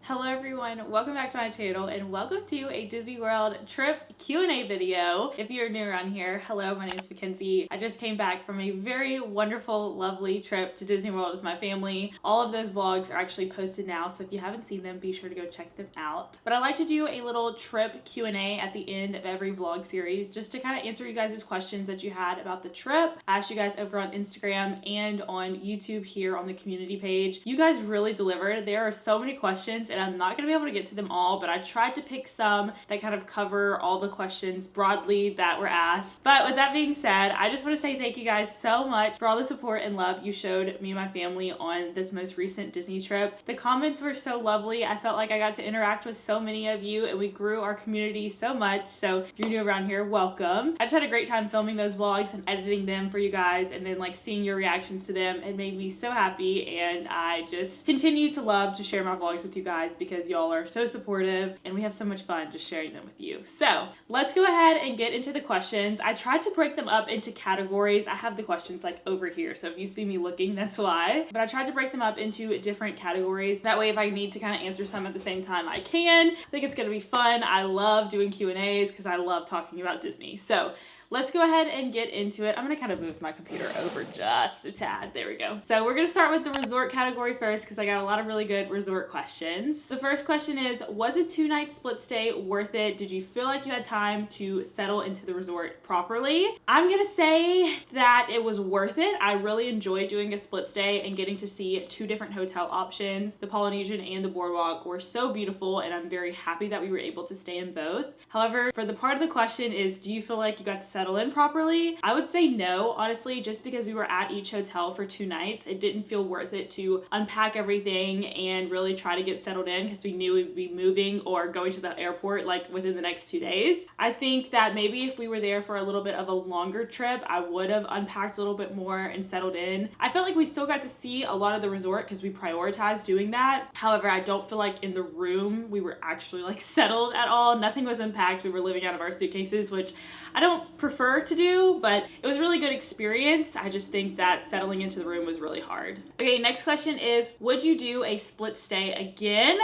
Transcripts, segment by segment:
Hello everyone, welcome back to my channel and welcome to a Disney World trip Q&A video. If you're new around here, hello, my name is Mackenzie. I just came back from a very wonderful, lovely trip to Disney World with my family. All of those vlogs are actually posted now, so if you haven't seen them, be sure to go check them out. But I like to do a little trip Q&A at the end of every vlog series just to kind of answer you guys' questions that you had about the trip. I asked you guys over on Instagram and on YouTube here on the community page. You guys really delivered. There are so many questions and I'm not going to be able to get to them all, but I tried to pick some that kind of cover all the questions broadly that were asked. But with that being said, I just want to say thank you guys so much for all the support and love you showed me and my family on this most recent Disney trip. The comments were so lovely. I felt like I got to interact with so many of you and we grew our community so much. So if you're new around here, welcome. I just had a great time filming those vlogs and editing them for you guys, and then like seeing your reactions to them. It made me so happy, and I just continue to love to share my vlogs with you guys because y'all are so supportive and we have so much fun just sharing them with you. So let's go ahead and get into the questions. I tried to break them up into categories. I have the questions like over here, so if you see me looking, that's why. But I tried to break them up into different categories. That way if I need to kind of answer some at the same time, I can. I think it's gonna be fun. I love doing Q&As because I love talking about Disney. So let's go ahead and get into it. I'm gonna kind of move my computer over just a tad. There we go. So we're gonna start with the resort category first because I got a lot of really good resort questions. The first question is, was a 2-night split stay worth it? Did you feel like you had time to settle into the resort properly? I'm gonna say that it was worth it. I really enjoyed doing a split stay and getting to see 2 different hotel options. The Polynesian and the Boardwalk were so beautiful, and I'm very happy that we were able to stay in both. However, for the part of the question is, do you feel like you got to settle in properly? I would say no, honestly, just because we were at each hotel for 2 nights. It didn't feel worth it to unpack everything and really try to get settled in because we knew we'd be moving or going to the airport like within the next 2 days. I think that maybe if we were there for a little bit of a longer trip, I would have unpacked a little bit more and settled in. I felt like we still got to see a lot of the resort because we prioritized doing that. However, I don't feel like in the room we were actually like settled at all. Nothing was unpacked. We were living out of our suitcases, which I don't prefer to do, but it was a really good experience. I just think that settling into the room was really hard. Okay, next question is, would you do a split stay again?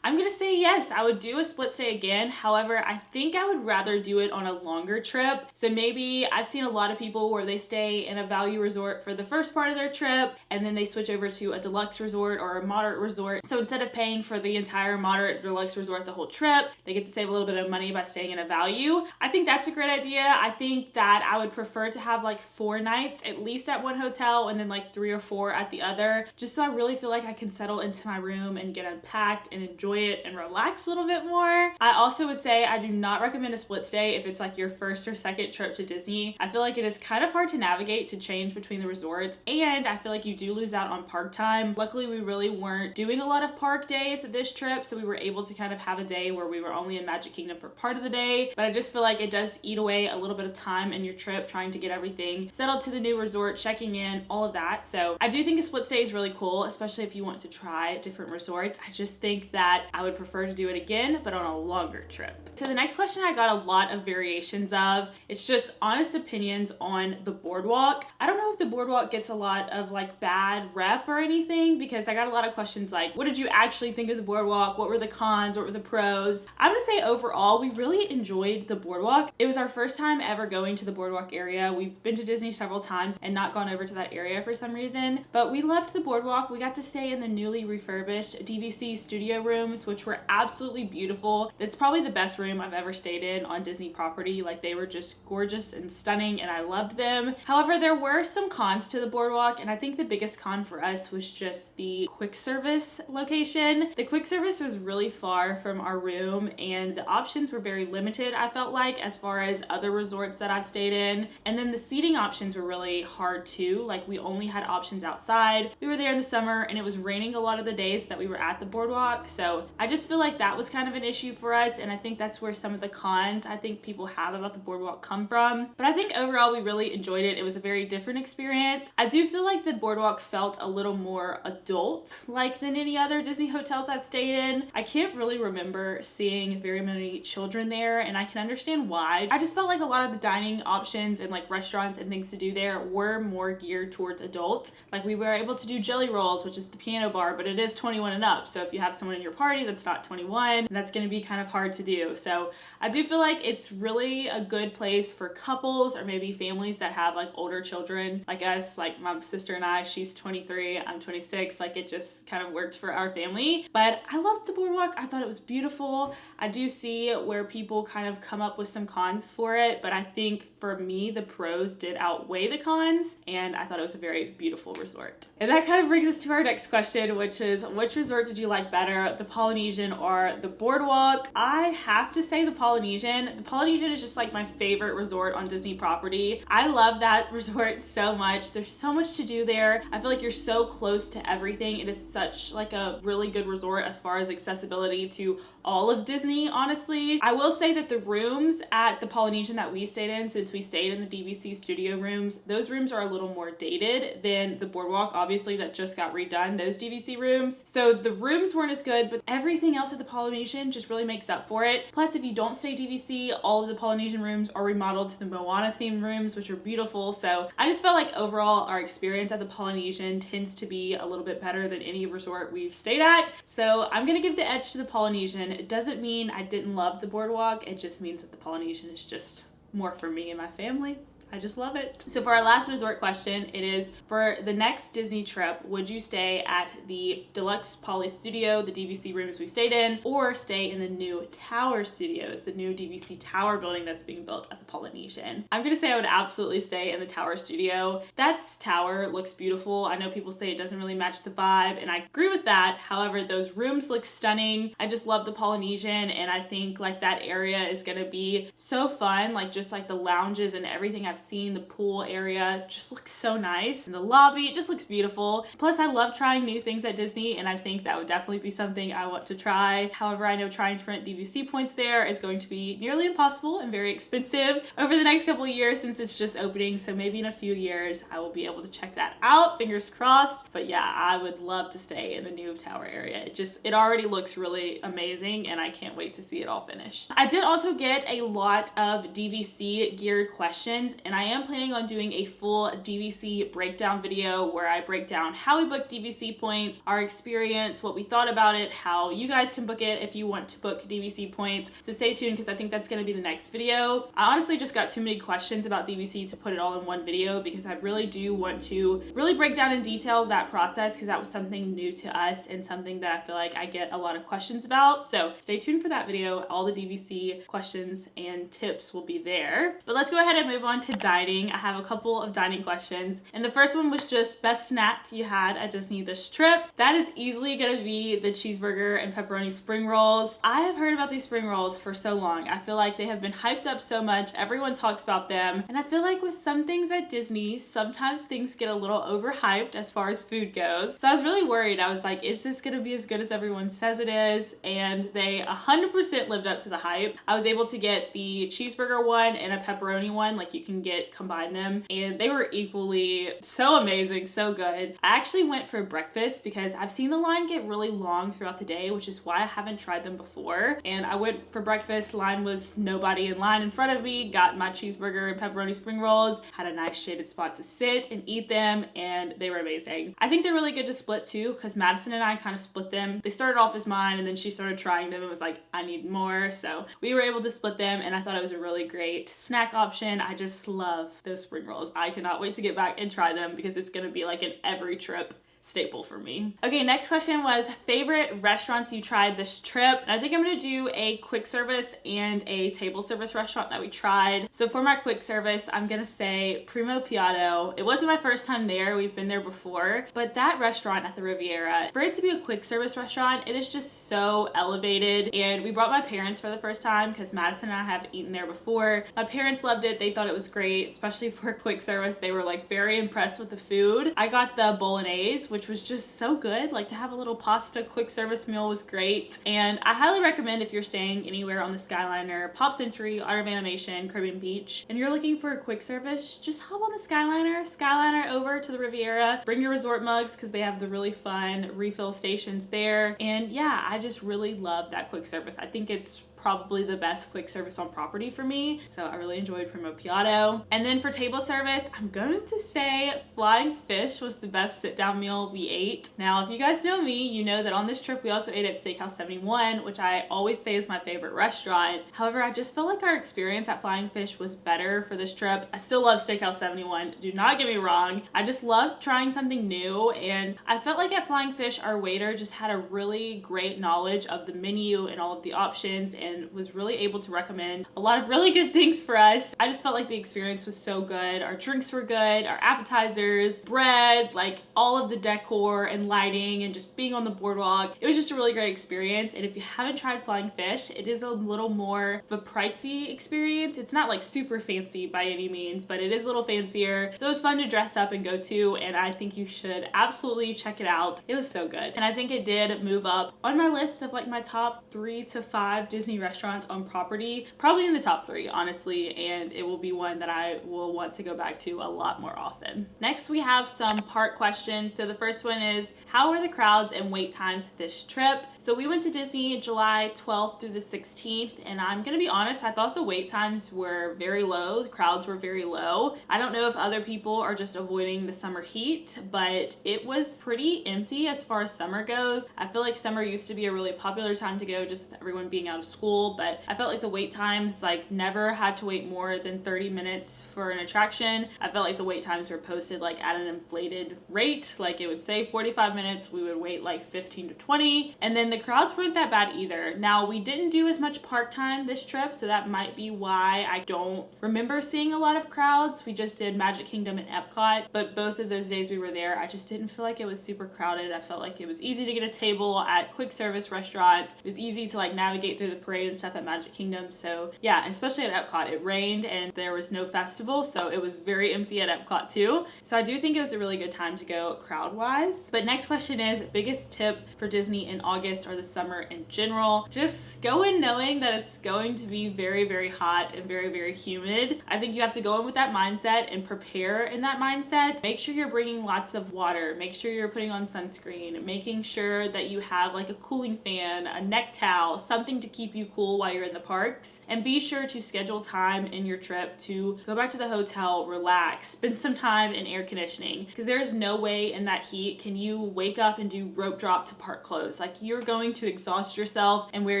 I'm gonna say yes, I would do a split stay again. However, I think I would rather do it on a longer trip. So maybe I've seen a lot of people where they stay in a value resort for the first part of their trip and then they switch over to a deluxe resort or a moderate resort. So instead of paying for the entire moderate deluxe resort the whole trip, they get to save a little bit of money by staying in a value. I think that's a great idea. I think that I would prefer to have like 4 nights at least at one hotel and then like 3 or 4 at the other, just so I really feel like I can settle into my room and get unpacked and enjoy it and relax a little bit more. I also would say I do not recommend a split stay if it's like your first or second trip to Disney. I feel like it is kind of hard to navigate to change between the resorts, and I feel like you do lose out on park time. Luckily, we really weren't doing a lot of park days at this trip, so we were able to kind of have a day where we were only in Magic Kingdom for part of the day, but I just feel like it does eat away a little bit of time in your trip trying to get everything settled to the new resort, checking in, all of that. So I do think a split stay is really cool, especially if you want to try different resorts. I just think that I would prefer to do it again, but on a longer trip. So the next question I got a lot of variations of. It's just honest opinions on the Boardwalk. I don't know if the Boardwalk gets a lot of like bad rep or anything, because I got a lot of questions like, what did you actually think of the Boardwalk? What were the cons? What were the pros? I'm gonna say overall, we really enjoyed the Boardwalk. It was our first time ever going to the Boardwalk area. We've been to Disney several times and not gone over to that area for some reason, but we loved the Boardwalk. We got to stay in the newly refurbished DVC studio rooms, which were absolutely beautiful. It's probably the best room I've ever stayed in on Disney property. Like, they were just gorgeous and stunning and I loved them. However, there were some cons to the Boardwalk, and I think the biggest con for us was just the quick service location. The quick service was really far from our room and the options were very limited, I felt like, as far as other resorts that I've stayed in. And then the seating options were really hard too. Like, we only had options outside. We were there in the summer and it was raining a lot of the days that we were at the Boardwalk. So I just feel like that was kind of an issue for us, and I think that's where some of the cons I think people have about the Boardwalk come from. But I think overall we really enjoyed it. It was a very different experience. I do feel like the Boardwalk felt a little more adult-like than any other Disney hotels I've stayed in. I can't really remember seeing very many children there, and I can understand why. I just felt like a lot of the dining options and like restaurants and things to do there were more geared towards adults. Like, we were able to do jelly rolls, which is the piano bar, but it is 21 and up. So if you have someone in your party party that's not 21, and that's going to be kind of hard to do. So I do feel like it's really a good place for couples or maybe families that have like older children like us, like my sister and I. She's 23, I'm 26. Like it just kind of works for our family. But I loved the boardwalk. I thought it was beautiful. I do see where people kind of come up with some cons for it, but I think for me the pros did outweigh the cons, and I thought it was a very beautiful resort. And that kind of brings us to our next question, which is, which resort did you like better, the Polynesian or the boardwalk? I have to say the Polynesian. The Polynesian is just like my favorite resort on Disney property. I love that resort so much. There's so much to do there. I feel like you're so close to everything. It is such like a really good resort as far as accessibility to all of Disney, honestly. I will say that the rooms at the Polynesian that we stayed in, since we stayed in the DVC studio rooms, those rooms are a little more dated than the boardwalk, obviously, that just got redone, those DVC rooms. So the rooms weren't as good, but everything else at the Polynesian just really makes up for it. Plus, if you don't stay DVC, all of the Polynesian rooms are remodeled to the Moana themed rooms, which are beautiful. So I just felt like overall our experience at the Polynesian tends to be a little bit better than any resort we've stayed at. So I'm gonna give the edge to the Polynesian. It doesn't mean I didn't love the boardwalk. It just means that the Polynesian is just more for me and my family. I just love it. So for our last resort question, it is, for the next Disney trip, would you stay at the Deluxe Poly Studio, the DVC rooms we stayed in, or stay in the new Tower Studios, the new DVC Tower building that's being built at the Polynesian? I'm gonna say I would absolutely stay in the Tower Studio. That tower looks beautiful. I know people say it doesn't really match the vibe, and I agree with that. However, those rooms look stunning. I just love the Polynesian, and I think like that area is gonna be so fun. Like just like the lounges and everything I've seen, the pool area just looks so nice, and the lobby, it just looks beautiful. Plus I love trying new things at Disney, and I think that would definitely be something I want to try. However, I know trying to rent DVC points there is going to be nearly impossible and very expensive over the next couple of years since it's just opening. So maybe in a few years I will be able to check that out, fingers crossed. But yeah, I would love to stay in the new tower area. It already looks really amazing, and I can't wait to see it all finished. I did also get a lot of DVC geared questions, and I am planning on doing a full DVC breakdown video where I break down how we book DVC points, our experience, what we thought about it, how you guys can book it if you want to book DVC points. So stay tuned, because I think that's going to be the next video. I honestly just got too many questions about DVC to put it all in one video, because I really do want to really break down in detail that process, because that was something new to us and something that I feel like I get a lot of questions about. So stay tuned for that video. All the DVC questions and tips will be there. But let's go ahead and move on to dining. I have a couple of dining questions, and the first one was just best snack you had at Disney this trip. That is easily gonna be the cheeseburger and pepperoni spring rolls. I have heard about these spring rolls for so long. I feel like they have been hyped up so much. Everyone talks about them, and I feel like with some things at Disney, sometimes things get a little overhyped as far as food goes. So I was really worried. I was like, is this gonna be as good as everyone says it is? And they 100% lived up to the hype. I was able to get the cheeseburger one and a pepperoni one, like you can combine them, and they were equally so amazing, so good. I actually went for breakfast because I've seen the line get really long throughout the day, which is why I haven't tried them before. And I went for breakfast, line was nobody in line in front of me, got my cheeseburger and pepperoni spring rolls, had a nice shaded spot to sit and eat them, and they were amazing. I think they're really good to split too, because Madison and I kind of split them. They started off as mine, and then she started trying them and was like, I need more. So we were able to split them, and I thought it was a really great snack option. I just love those spring rolls. I cannot wait to get back and try them, because it's gonna be like an every trip staple for me. Okay, next question was favorite restaurants you tried this trip. And I think I'm gonna do a quick service and a table service restaurant that we tried. So for my quick service, I'm gonna say Primo Piatto. It wasn't my first time there, we've been there before, but that restaurant at the Riviera, for it to be a quick service restaurant, it is just so elevated. And we brought my parents for the first time because Madison and I have eaten there before. My parents loved it. They thought it was great, especially for quick service. They were like very impressed with the food. I got the bolognese, which was just so good. Like, to have a little pasta quick service meal was great. And I highly recommend, if you're staying anywhere on the Skyliner, Pop Century, Art of Animation, Caribbean Beach, and you're looking for a quick service, just hop on the Skyliner over to the Riviera. Bring your resort mugs because they have the really fun refill stations there. And yeah, I just really love that quick service. I think it's probably the best quick service on property for me. So I really enjoyed Primo Piatto. And then for table service, I'm going to say Flying Fish was the best sit-down meal we ate. Now, if you guys know me, you know that on this trip we also ate at Steakhouse 71, which I always say is my favorite restaurant. However, I just felt like our experience at Flying Fish was better for this trip. I still love Steakhouse 71, do not get me wrong. I just loved trying something new, and I felt like at Flying Fish our waiter just had a really great knowledge of the menu and all of the options and was really able to recommend a lot of really good things for us. I just felt like the experience was so good. Our drinks were good, our appetizers, bread, like all of the decor and lighting and just being on the boardwalk. It was just a really great experience, and if you haven't tried Flying Fish, it is a little more of a pricey experience. It's not like super fancy by any means, but it is a little fancier. So it was fun to dress up and go to, and I think you should absolutely check it out. It was so good. And I think it did move up on my list of like my top 3 to 5 Disney restaurants on property, probably in the top 3, honestly, and it will be one that I will want to go back to a lot more often. Next, we have some park questions. So the first one is, how are the crowds and wait times this trip? So we went to Disney July 12th through the 16th, and I'm gonna be honest, I thought the wait times were very low. The crowds were very low. I don't know if other people are just avoiding the summer heat, but it was pretty empty as far as summer goes. I feel like summer used to be a really popular time to go just with everyone being out of school, but I felt like the wait times, like, never had to wait more than 30 minutes for an attraction. I felt like the wait times were posted like at an inflated rate, like it would say 45 minutes, we would wait like 15 to 20, and then the crowds weren't that bad either. Now, we didn't do as much park time this trip, so that might be why I don't remember seeing a lot of crowds. We just did Magic Kingdom and Epcot, but both of those days we were there, I just didn't feel like it was super crowded. I felt like it was easy to get a table at quick service restaurants. It was easy to like navigate through the parade and stuff at Magic Kingdom. So yeah, and especially at Epcot, it rained and there was no festival, so it was very empty at Epcot too. So I do think it was a really good time to go crowd wise. But next question is, biggest tip for Disney in August or the summer in general? Just go in knowing that it's going to be very, very hot and very, very humid. I think you have to go in with that mindset and prepare in that mindset. Make sure you're bringing lots of water. Make sure you're putting on sunscreen, making sure that you have like a cooling fan, a neck towel, something to keep you cool while you're in the parks. And be sure to schedule time in your trip to go back to the hotel, relax, spend some time in air conditioning, because there's no way in that heat can you wake up and do rope drop to park close. Like, you're going to exhaust yourself and wear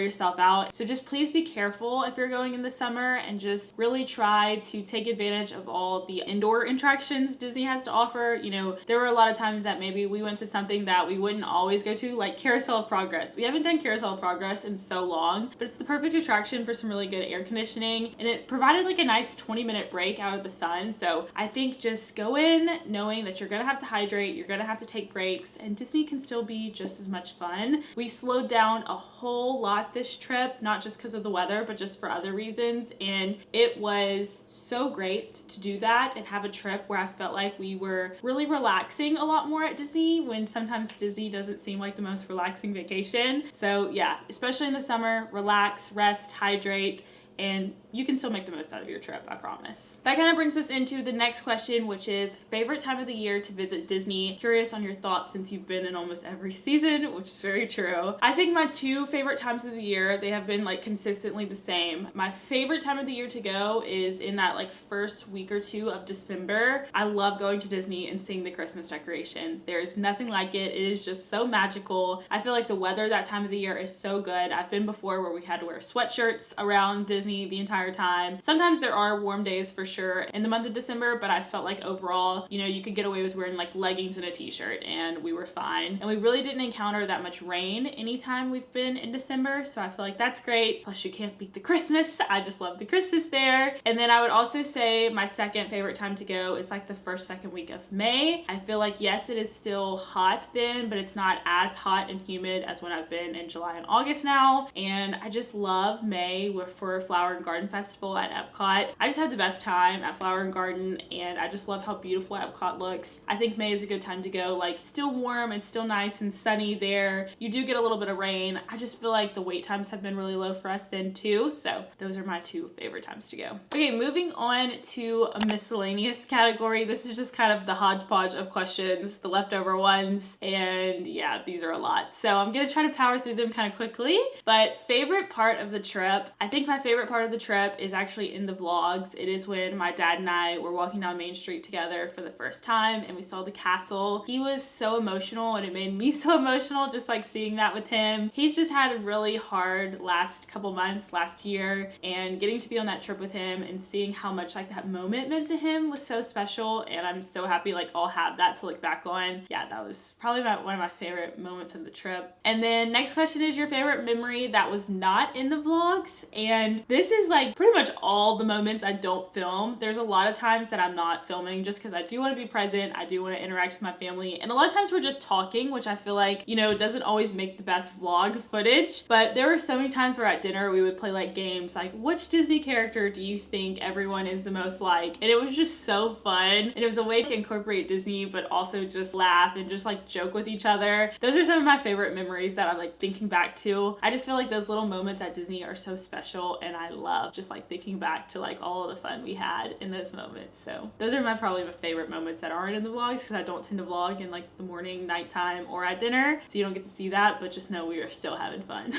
yourself out. So just please be careful if you're going in the summer, and just really try to take advantage of all the indoor attractions Disney has to offer. You know, there were a lot of times that maybe we went to something that we wouldn't always go to, like Carousel of Progress. We haven't done Carousel of Progress in so long, but it's the perfect attraction for some really good air conditioning, and it provided like a nice 20-minute break out of the sun. So I think just go in knowing that you're gonna have to hydrate, you're gonna have to take breaks, and Disney can still be just as much fun. We slowed down a whole lot this trip, not just because of the weather, but just for other reasons, and it was so great to do that and have a trip where I felt like we were really relaxing a lot more at Disney, when sometimes Disney doesn't seem like the most relaxing vacation. So yeah, especially in the summer, relax, rest, hydrate, and you can still make the most out of your trip, I promise. That kind of brings us into the next question, which is favorite time of the year to visit Disney. Curious on your thoughts since you've been in almost every season, which is very true. I think my 2 favorite times of the year, they have been like consistently the same. My favorite time of the year to go is in that like first week or 2 of December. I love going to Disney and seeing the Christmas decorations. There is nothing like it. It is just so magical. I feel like the weather that time of the year is so good. I've been before where we had to wear sweatshirts around Disney the entire time. Sometimes there are warm days for sure in the month of December, but I felt like overall, you know, you could get away with wearing like leggings and a t-shirt and we were fine. And we really didn't encounter that much rain anytime we've been in December, so I feel like that's great. Plus, you can't beat the Christmas. I just love the Christmas there. And then I would also say my second favorite time to go is like the second week of May. I feel like, yes, it is still hot then, but it's not as hot and humid as when I've been in July and August now. And I just love May for flower Flower and Garden Festival at Epcot. I just had the best time at Flower and Garden, and I just love how beautiful Epcot looks. I think May is a good time to go. Like, it's still warm, it's still nice and sunny there. You do get a little bit of rain. I just feel like the wait times have been really low for us then too, so those are my 2 favorite times to go. Okay, moving on to a miscellaneous category. This is just kind of the hodgepodge of questions, the leftover ones, and yeah, these are a lot. So I'm gonna try to power through them kind of quickly. But favorite part of the trip, I think my favorite part of the trip is actually in the vlogs. It is when my dad and I were walking down Main Street together for the first time and we saw the castle. He was so emotional and it made me so emotional just like seeing that with him. He's just had a really hard last couple months, last year, and getting to be on that trip with him and seeing how much like that moment meant to him was so special, and I'm so happy like I'll have that to look back on. Yeah, that was probably one of my favorite moments of the trip. And then next question is your favorite memory that was not in the vlogs, and this is like pretty much all the moments I don't film. There's a lot of times that I'm not filming just because I do want to be present, I do want to interact with my family, and a lot of times we're just talking, which I feel like, you know, doesn't always make the best vlog footage. But there were so many times where at dinner we would play like games like, which Disney character do you think everyone is the most like? And it was just so fun, and it was a way to incorporate Disney but also just laugh and just like joke with each other. Those are some of my favorite memories that I'm like thinking back to. I just feel like those little moments at Disney are so special, and I love just like thinking back to like all of the fun we had in those moments. So those are probably my favorite moments that aren't in the vlogs, because I don't tend to vlog in like the morning, nighttime, or at dinner, so you don't get to see that, but just know we are still having fun.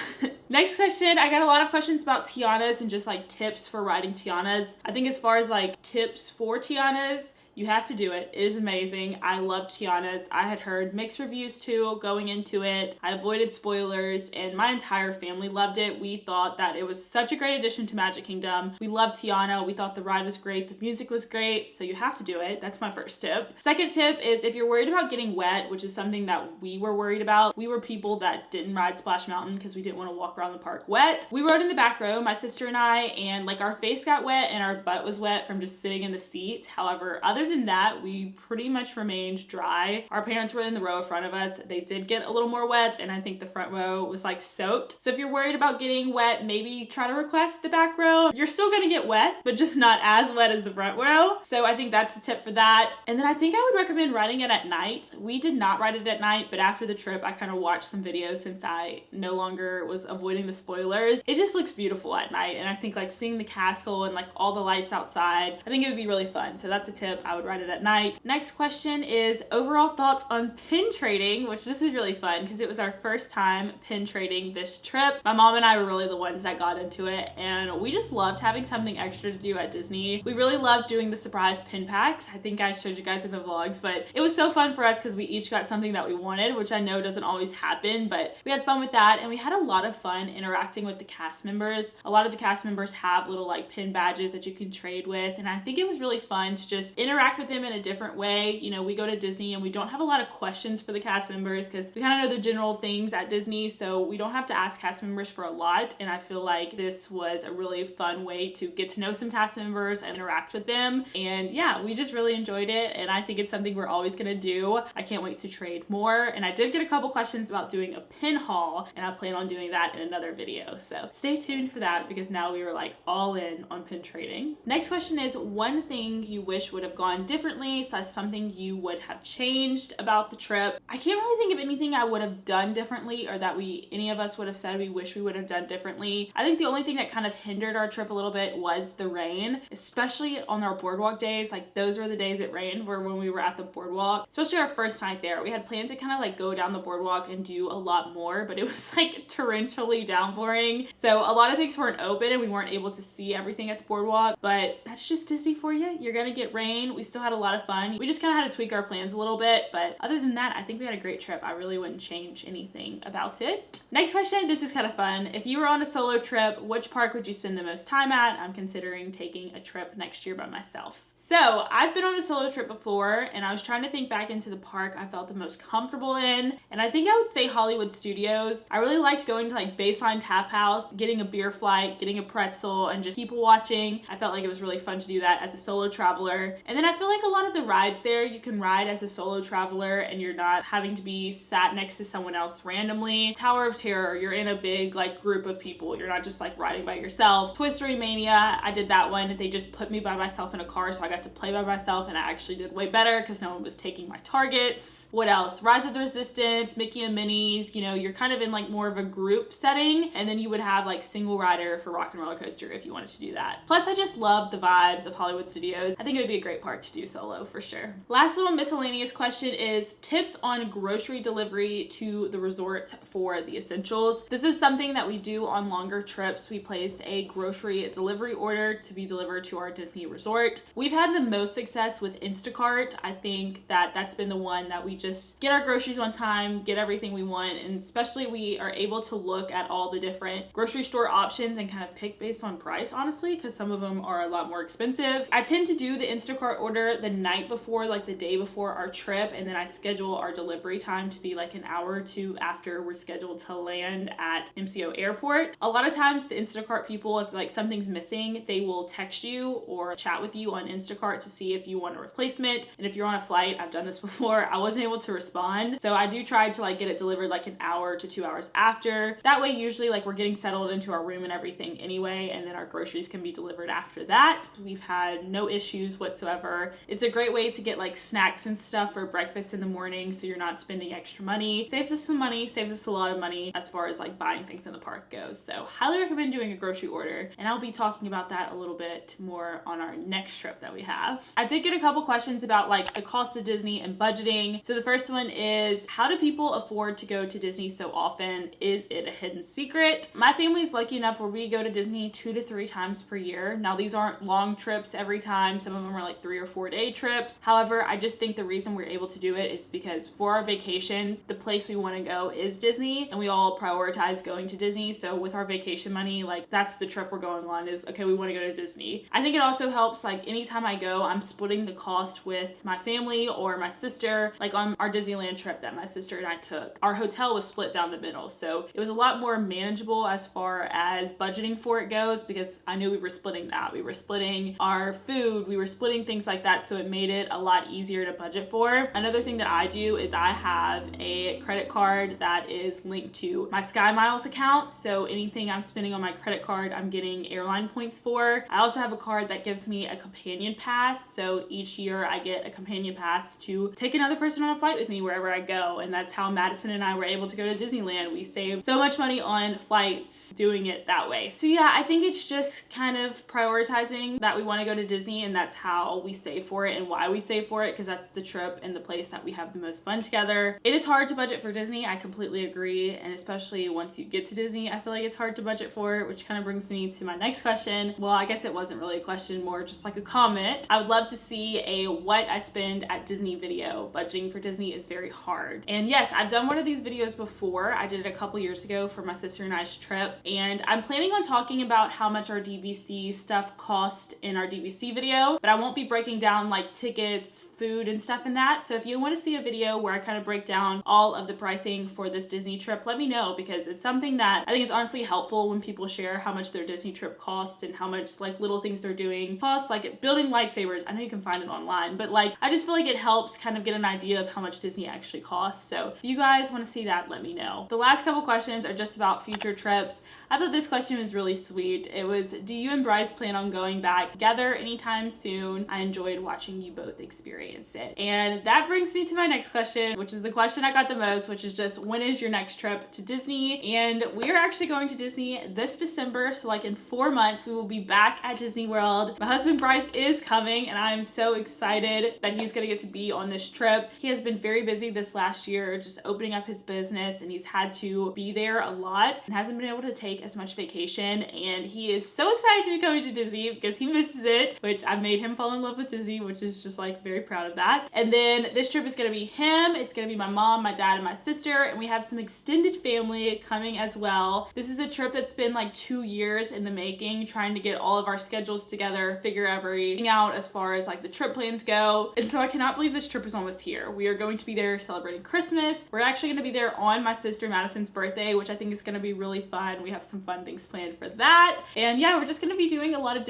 Next question, I got a lot of questions about tianas and just like tips for riding tianas. I think as far as like tips for tianas, you have to do it. It is amazing. I love tianas. I had heard mixed reviews too going into it. I avoided spoilers, and my entire family loved it. We thought that it was such a great addition to Magic Kingdom. We loved Tiana. We thought the ride was great. The music was great. So you have to do it. That's my first tip. Second tip is if you're worried about getting wet, which is something that we were worried about. We were people that didn't ride Splash Mountain because we didn't want to walk around the park wet. We rode in the back row, my sister and I, and like our face got wet and our butt was wet from just sitting in the seat. However, other than that, we pretty much remained dry. Our parents were in the row in front of us. They did get a little more wet, and I think the front row was like soaked. So if you're worried about getting wet, maybe try to request the back row. You're still gonna get wet, but just not as wet as the front row. So I think that's a tip for that. And then I think I would recommend riding it at night. We did not ride it at night, but after the trip, I kind of watched some videos since I no longer was avoiding the spoilers. It just looks beautiful at night, and I think like seeing the castle and like all the lights outside, I think it would be really fun. So that's a tip. I would ride it at night. Next question is overall thoughts on pin trading, which this is really fun because it was our first time pin trading this trip. My mom and I were really the ones that got into it, and we just loved having something extra to do at Disney. We really loved doing the surprise pin packs. I think I showed you guys in the vlogs, but it was so fun for us because we each got something that we wanted, which I know doesn't always happen, but we had fun with that, and we had a lot of fun interacting with the cast members. A lot of the cast members have little like pin badges that you can trade with, and I think it was really fun to just interact with them in a different way. You know, we go to Disney and we don't have a lot of questions for the cast members because we kind of know the general things at Disney, so we don't have to ask cast members for a lot, and I feel like this was a really fun way to get to know some cast members and interact with them. And yeah, we just really enjoyed it, and I think it's something we're always gonna do. I can't wait to trade more, and I did get a couple questions about doing a pin haul, and I plan on doing that in another video, so stay tuned for that because now we were like all in on pin trading. Next question is one thing you wish would have gone differently / something you would have changed about the trip. I can't really think of anything I would have done differently or that any of us would have said we wish we would have done differently. I think the only thing that kind of hindered our trip a little bit was the rain, especially on our boardwalk days. Like those were the days it rained, were when we were at the boardwalk, especially our first night there. We had planned to kind of like go down the boardwalk and do a lot more, but it was like torrentially downpouring. So a lot of things weren't open and we weren't able to see everything at the boardwalk, but that's just Disney for you. You're gonna get rain. We still had a lot of fun. We just kind of had to tweak our plans a little bit, but other than that, I think we had a great trip. I really wouldn't change anything about it. Next question, this is kind of fun. If you were on a solo trip, which park would you spend the most time at? I'm considering taking a trip next year by myself. So I've been on a solo trip before, and I was trying to think back into the park I felt the most comfortable in, and I think I would say Hollywood Studios. I really liked going to like Baseline Tap House, getting a beer flight, getting a pretzel, and just people watching. I felt like it was really fun to do that as a solo traveler. And then I feel like a lot of the rides there, you can ride as a solo traveler and you're not having to be sat next to someone else randomly. Tower of Terror, you're in a big like group of people. You're not just like riding by yourself. Twistery Mania, I did that one. They just put me by myself in a car, so I got to play by myself, and I actually did way better because no one was taking my targets. What else? Rise of the Resistance, Mickey and Minnie's, you know, you're kind of in like more of a group setting, and then you would have like single rider for Rock and Roller Coaster if you wanted to do that. Plus, I just love the vibes of Hollywood Studios. I think it would be a great park to do solo for sure. Last little miscellaneous question is tips on grocery delivery to the resorts for the essentials. This is something that we do on longer trips. We place a grocery delivery order to be delivered to our Disney resort. We've had the most success with Instacart. I think that that's been the one that we just get our groceries on time, get everything we want, and especially we are able to look at all the different grocery store options and kind of pick based on price, honestly, because some of them are a lot more expensive. I tend to do the Instacart order the night before, like the day before our trip, and then I schedule our delivery time to be like an hour or two after we're scheduled to land at MCO Airport. A lot of times the Instacart people, if like something's missing, they will text you or chat with you on Instacart to see if you want a replacement. And if you're on a flight, I've done this before, I wasn't able to respond. So I do try to like get it delivered like an hour to 2 hours after. That way, usually like we're getting settled into our room and everything anyway, and then our groceries can be delivered after that. We've had no issues whatsoever. It's a great way to get like snacks and stuff for breakfast in the morning, so you're not spending extra money. Saves us some money, saves us a lot of money as far as like buying things in the park goes. So highly recommend doing a grocery order, and I'll be talking about that a little bit more on our next trip that we have. I did get a couple questions about like the cost of Disney and budgeting. So the first one is, how do people afford to go to Disney so often? Is it a hidden secret? My family is lucky enough where we go to Disney 2 to 3 times per year. Now these aren't long trips every time. Some of them are like 3 or 4 day trips. However, I just think the reason we're able to do it is because for our vacations, the place we want to go is Disney, and we all prioritize going to Disney. So with our vacation money, like that's the trip we're going on, is okay, we want to go to Disney. I think it also helps, like anytime I go, I'm splitting the cost with my family or my sister. Like on our Disneyland trip that my sister and I took, our hotel was split down the middle, so it was a lot more manageable as far as budgeting for it goes, because I knew we were splitting that. We were splitting our food, we were splitting things like that, so it made it a lot easier to budget for. Another thing that I do is I have a credit card that is linked to my Sky Miles account, so anything I'm spending on my credit card, I'm getting airline points for. I also have a card that gives me a companion pass, so each year I get a companion pass to take another person on a flight with me wherever I go, and that's how Madison and I were able to go to Disneyland. We saved so much money on flights doing it that way. So yeah, I think it's just kind of prioritizing that we want to go to Disney, and that's how we save for it and why we save for it, because that's the trip and the place that we have the most fun together. It is hard to budget for Disney, I completely agree, and especially once you get to Disney, I feel like it's hard to budget for, which kind of brings me to my next question. Well, I guess it wasn't really a question, more just like a comment. I would love to see a what I spend at Disney video. Budgeting for Disney is very hard. And yes, I've done one of these videos before. I did it a couple years ago for my sister and I's trip, and I'm planning on talking about how much our DVC stuff cost in our DVC video, but I won't be breaking down like tickets, food, and stuff in that. So if you want to see a video where I kind of break down all of the pricing for this Disney trip, let me know, because it's something that I think is honestly helpful when people share how much their Disney trip costs and how much like little things they're doing cost, like building lightsabers. I know you can find it online, but like I just feel like it helps kind of get an idea of how much Disney actually costs. So if you guys want to see that, let me know. The last couple questions are just about future trips. I thought this question was really sweet. It was, do you and Bryce plan on going back together anytime soon? I enjoyed watching you both experience it. And that brings me to my next question, which is the question I got the most, which is just, when is your next trip to Disney? And we are actually going to Disney this December, so like in 4 months we will be back at Disney World. My husband Bryce is coming, and I'm so excited that he's gonna get to be on this trip. He has been very busy this last year just opening up his business, and he's had to be there a lot and hasn't been able to take as much vacation, and he is so excited to be coming to Disney because he misses it, which I've made him fall in love with Disney, which is just like very proud of that. And then this trip is gonna be him, it's gonna be my mom, my dad, and my sister, and we have some extended family coming as well. This is a trip that's been like 2 years in the making, trying to get all of our schedules together, figure everything out as far as like the trip plans go. And so I cannot believe this trip is almost here. We are going to be there celebrating Christmas. We're actually gonna be there on my sister Madison's birthday, which I think is gonna be really fun. We have some fun things planned for that. And yeah, we're just gonna be doing a lot of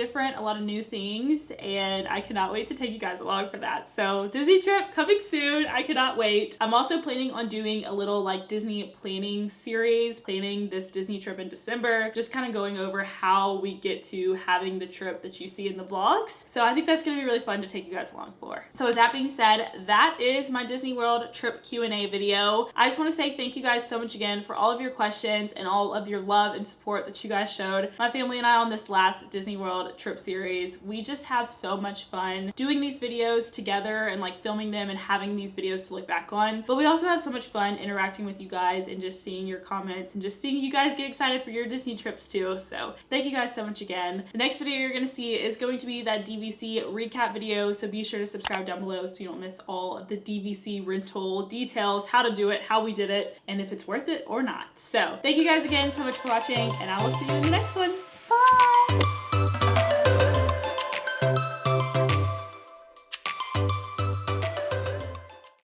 new things, and I cannot cannot wait to take you guys along for that. So Disney trip coming soon. I cannot wait. I'm also planning on doing a little like Disney planning series, planning this Disney trip in December, just kind of going over how we get to having the trip that you see in the vlogs. So I think that's gonna be really fun to take you guys along for. So with that being said, that is my Disney World trip Q&A video. I just want to say thank you guys so much again for all of your questions and all of your love and support that you guys showed my family and I on this last Disney World trip series. We just have so much fun doing these videos together and like filming them and having these videos to look back on. But we also have so much fun interacting with you guys and just seeing your comments and just seeing you guys get excited for your Disney trips too. So thank you guys so much again. The next video you're going to see is going to be that DVC recap video. So be sure to subscribe down below so you don't miss all of the DVC rental details, how to do it, how we did it, and if it's worth it or not. So thank you guys again so much for watching, and I will see you in the next one.